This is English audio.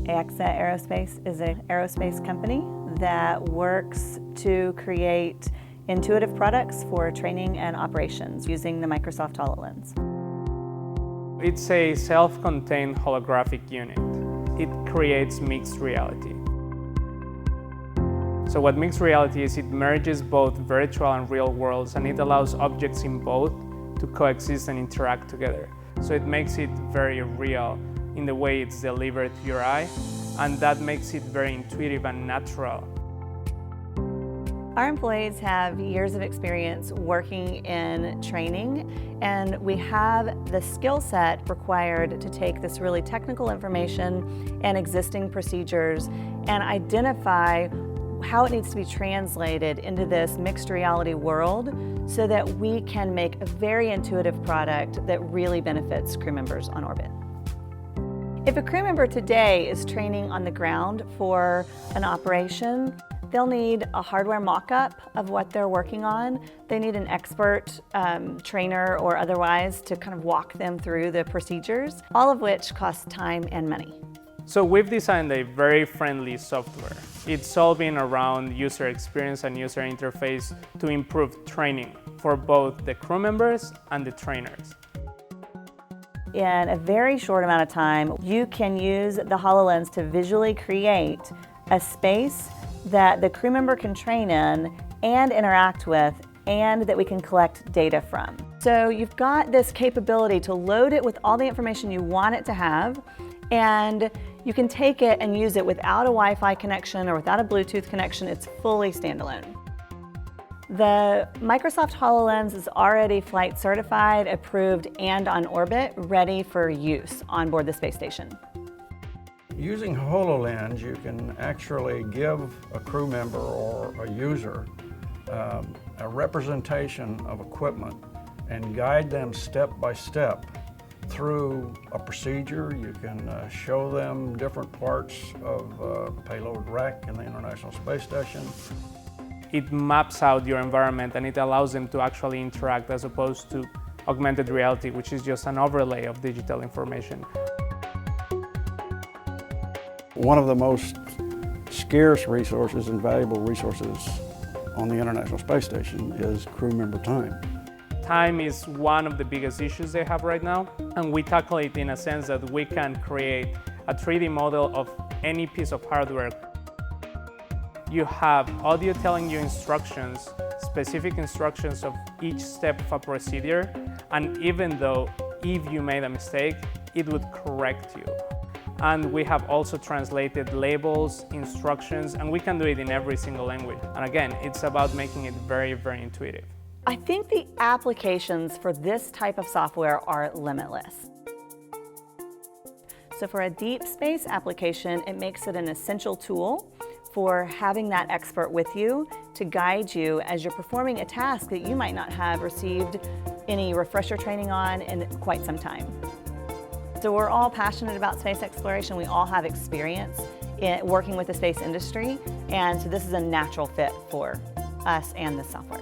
AEXA Aerospace is an aerospace company that works to create intuitive products for training and operations using the Microsoft HoloLens. It's a self-contained holographic unit. It creates mixed reality. So what mixed reality is, it merges both virtual and real worlds, and it allows objects in both to coexist and interact together. So it makes it very real in the way it's delivered to your eye, and that makes it very intuitive and natural. Our employees have years of experience working in training, and we have the skill set required to take this really technical information and existing procedures and identify how it needs to be translated into this mixed reality world so that we can make a very intuitive product that really benefits crew members on orbit. If a crew member today is training on the ground for an operation, they'll need a hardware mock-up of what they're working on. They need an expert trainer or otherwise to kind of walk them through the procedures, all of which costs time and money. So we've designed a very friendly software. It's solving around user experience and user interface to improve training for both the crew members and the trainers. In a very short amount of time, you can use the HoloLens to visually create a space that the crew member can train in and interact with, and that we can collect data from. So you've got this capability to load it with all the information you want it to have, and you can take it and use it without a Wi-Fi connection or without a Bluetooth connection. It's fully standalone. The Microsoft HoloLens is already flight certified, approved, and on orbit, ready for use on board the space station. Using HoloLens, you can actually give a crew member or a user a representation of equipment and guide them step by step through a procedure. You can show them different parts of payload rack in the International Space Station. It maps out your environment and it allows them to actually interact, as opposed to augmented reality, which is just an overlay of digital information. One of the most scarce resources and valuable resources on the International Space Station is crew member time. Time is one of the biggest issues they have right now, and we tackle it in a sense that we can create a 3D model of any piece of hardware. You have audio telling you instructions, specific instructions of each step of a procedure, and even though if you made a mistake, it would correct you. And we have also translated labels, instructions, and we can do it in every single language. And again, it's about making it very, very intuitive. I think the applications for this type of software are limitless. So for a deep space application, it makes it an essential tool for having that expert with you to guide you as you're performing a task that you might not have received any refresher training on in quite some time. So we're all passionate about space exploration. We all have experience in working with the space industry, and so this is a natural fit for us and the software.